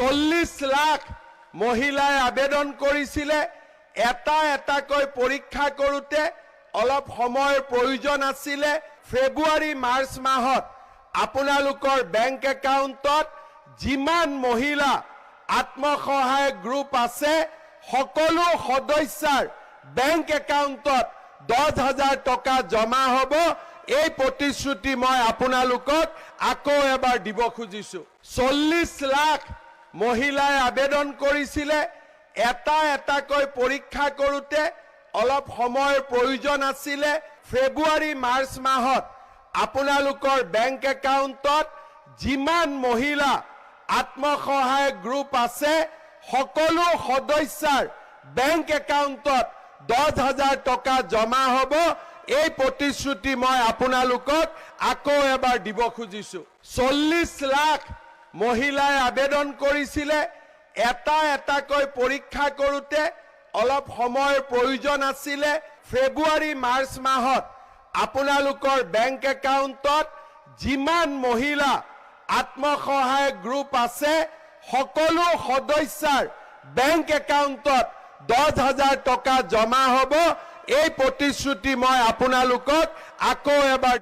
40 লাখ মহিলাই আবেদন কৰিছিলে এটা এটাকৈ পৰীক্ষা কৰোতে অলপ সময়ৰ প্ৰয়োজন আছিলে ফেব্ৰুৱাৰী মাৰ্চ মাহত আপোনালোকৰ বেংক একাউণ্টত যিমান মহিলা আত্মসহায়ক গ্ৰুপ আছে সকলো সদস্যাৰ বেংক একাউণ্টত 10,000 টকা জমা হ'ব এই প্ৰতিশ্ৰুতি মই আপোনালোকক আকৌ এবাৰ দিব খুজিছো 40 লাখ মহিলাই আবেদন কৰিছিলে এটা এটাকৈ পৰীক্ষা কৰোতে অলপ সময়ৰ প্ৰয়োজন আছিলে ফেব্ৰুৱাৰী মাৰ্চ মাহত আপোনালোকৰ বেংক একাউণ্টত যিমান মহিলা আত্মসহায়ক গ্ৰুপ আছে সকলো সদস্যাৰ বেংক একাউণ্টত 10,000 টকা জমা হ'ব এই প্ৰতিশ্ৰুতি মই আপোনালোকক আকৌ এবাৰ দিব খুজিছো 40 লাখ মহিলাই আবেদন কৰিছিলে এটা এটাকৈ পৰীক্ষা কৰোতে অলপ সময়ৰ প্ৰয়োজন আছিলে ফেব্ৰুৱাৰী মাৰ্চ মাহত আপোনালোকৰ বেংক একাউণ্টত যিমান মহিলা আত্মসহায়ক গ্ৰুপ আছে সকলো সদস্যাৰ বেংক একাউণ্টত 10,000 টকা জমা হ'ব এই প্ৰতিশ্ৰুতি মই আপোনালোকক আকৌ এবাৰ